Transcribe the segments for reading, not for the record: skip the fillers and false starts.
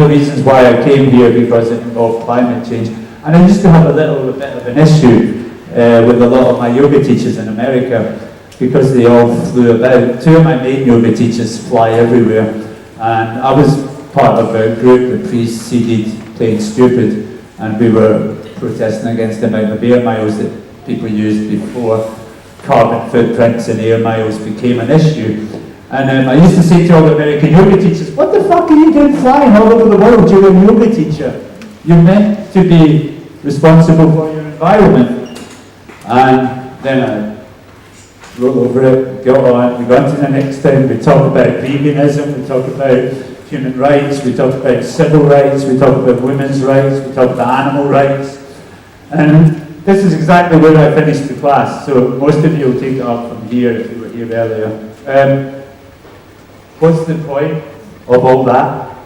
the reasons why I came here, because it involved climate change. And I used to have a little bit of an issue with a lot of my yoga teachers in America, because they all flew about. Two of my main yoga teachers fly everywhere, and I was part of a group that preceded Playing Stupid, and we were protesting against the amount of air miles that people used before carbon footprints and air miles became an issue. And I used to say to all the American yoga teachers, what the fuck are you doing flying all over the world? You're a yoga teacher. You're meant to be responsible for your environment. And then I roll over it, go on, we go on to the next thing, we talk about veganism, we talk about human rights, we talk about civil rights, we talk about women's rights, we talk about animal rights. And this is exactly where I finished the class, so most of you will take it up from here if you were here earlier. What's the point of all that?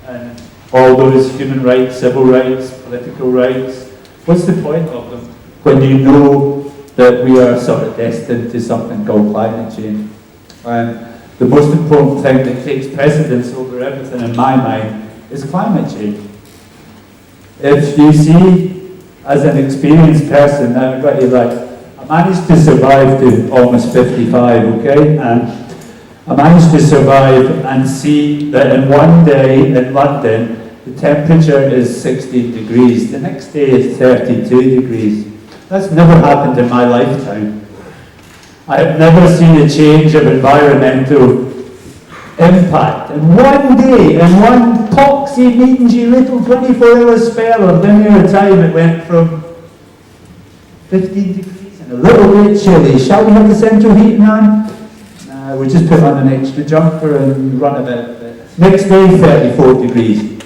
And all those human rights, civil rights, political rights, what's the point of them when you know that we are sort of destined to something called climate change? And the most important thing that takes precedence over everything in my mind is climate change. If you see, as an experienced person, now I managed to survive to almost 55, okay? And I managed to survive and see that in one day in London, the temperature is 16 degrees. The next day is 32 degrees. That's never happened in my lifetime. I have never seen a change of environmental impact. In one day, in one poxy, meaty little 24-hour spell of linear time, it went from 15 degrees and a little bit chilly. Shall we have the central heating on? We'll just put on an extra jumper and run a bit. Next day, 34 degrees.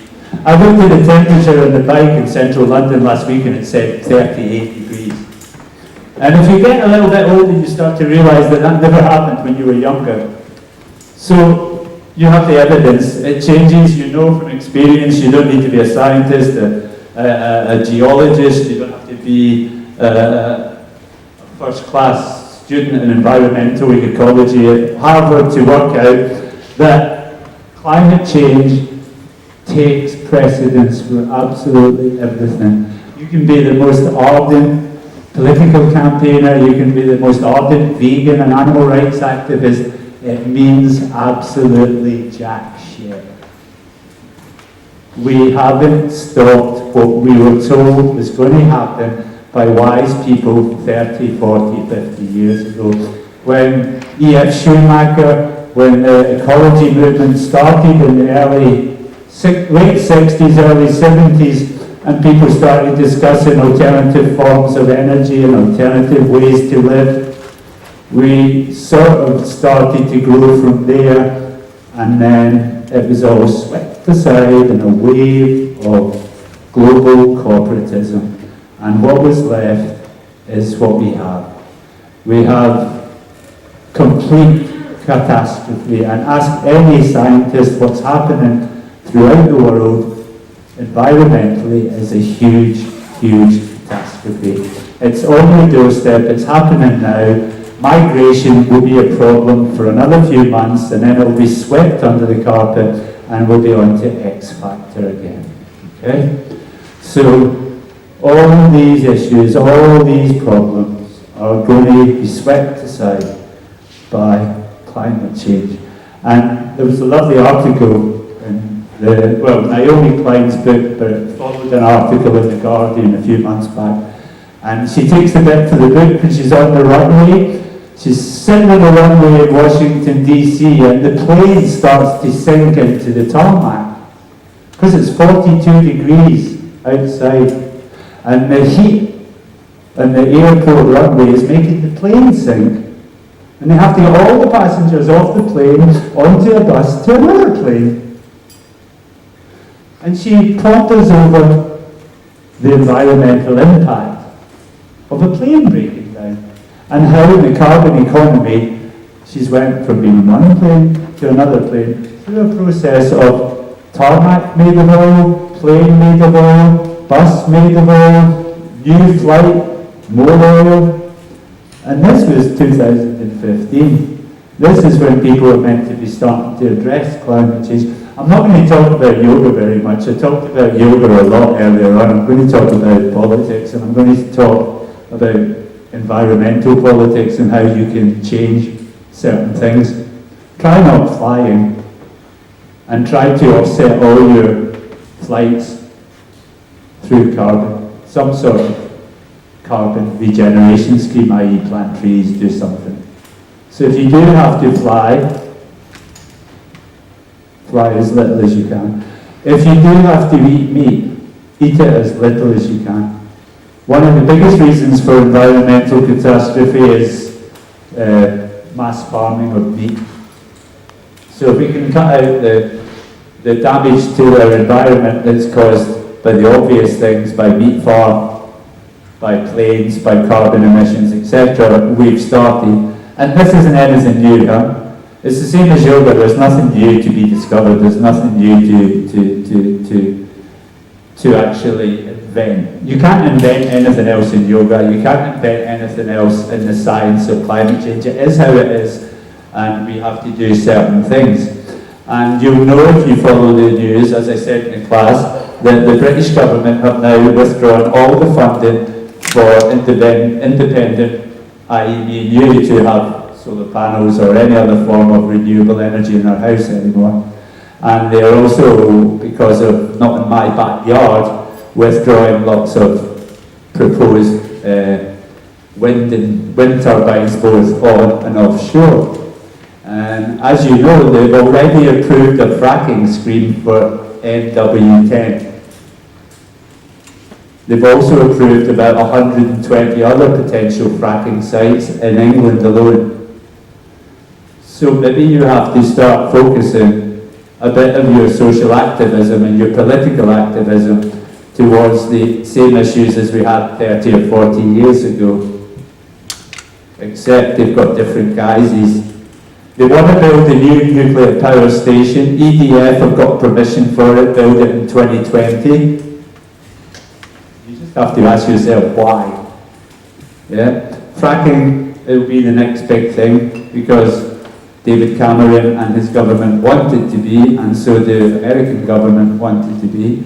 I looked at the temperature on the bike in central London last week and it said 38 degrees. And if you get a little bit older, you start to realise that that never happened when you were younger. So you have the evidence. It changes, you know from experience. You don't need to be a scientist, a geologist. You don't have to be a first-class student in environmental ecology at Harvard to work out that climate change takes precedence for absolutely everything. You can be the most ardent political campaigner, you can be the most ardent vegan and animal rights activist, it means absolutely jack shit. We haven't stopped what we were told was going to happen by wise people 30, 40, 50 years ago. When E.F. Schumacher, when the ecology movement started in the late 60s, early 70s, and people started discussing alternative forms of energy and alternative ways to live, we sort of started to grow from there, and then it was all swept aside in a wave of global corporatism. And what was left is what we have. We have complete catastrophe. And ask any scientist what's happening throughout the world environmentally is a huge, huge catastrophe. It's on the doorstep, it's happening now. Migration will be a problem for another few months and then it'll be swept under the carpet and we'll be on to X Factor again. Okay? So, all these issues, all these problems are going to be swept aside by climate change. And there was a lovely article in Naomi Klein's book, but it followed an article in The Guardian a few months back. And she takes a bit for the book and she's on the runway. She's sitting on the runway in Washington, D.C., and the plane starts to sink into the tarmac because it's 42 degrees outside. And the heat on the airport runway is making the plane sink. And they have to get all the passengers off the plane onto a bus to another plane. And she ponders over the environmental impact of a plane breaking down and how in the carbon economy she's went from being one plane to another plane through a process of tarmac made of oil, plane made of oil, bus made of oil, new flight, more oil. And this was 2015. This is when people are meant to be starting to address climate change. I'm not going to talk about yoga very much. I talked about yoga a lot earlier on. I'm going to talk about politics, and I'm going to talk about environmental politics and how you can change certain things. Try not flying, and try to offset all your flights through carbon, some sort of carbon regeneration scheme, i.e. plant trees, do something. So if you do have to fly as little as you can. If you do have to eat meat, eat it as little as you can. One of the biggest reasons for environmental catastrophe is mass farming of meat. So if we can cut out the damage to our environment that's caused by the obvious things, by meat farm, by planes, by carbon emissions, etc., we've started. And this isn't anything new, huh? It's the same as yoga. There's nothing new to be discovered. There's nothing new to actually invent. You can't invent anything else in yoga. You can't invent anything else in the science of climate change. It is how it is, and we have to do certain things. And you'll know if you follow the news, as I said in the class, that the British government have now withdrawn all the funding for independent, i.e. me and you, to have solar panels or any other form of renewable energy in our house anymore. And they're also, because of not in my backyard, withdrawing lots of proposed wind turbines both on and offshore. And as you know, they've already approved a fracking scheme for NW10. They've also approved about 120 other potential fracking sites in England alone. So maybe you have to start focusing a bit of your social activism and your political activism towards the same issues as we had 30 or 40 years ago. Except they've got different guises. They want to build a new nuclear power station. EDF have got permission for it, build it in 2020. You just have to ask yourself why. Yeah? Fracking, it'll be the next big thing because David Cameron and his government want it to be, and so the American government want it to be.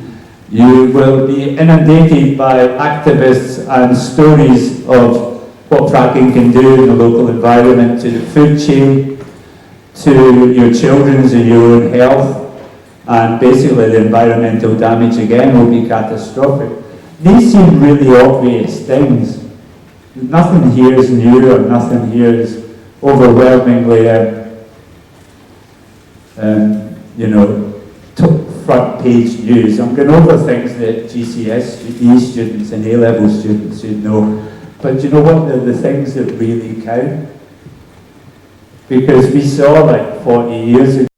You will be inundated by activists and stories of what fracking can do in the local environment, to the food chain, to your children's and your own health, and basically the environmental damage again will be catastrophic. These seem really obvious things. Nothing here is new, or nothing here is overwhelmingly front page news. I'm going over things that GCSE students and A-level students should know. But you know what? They're the things that really count. Because we saw like 40 years ago,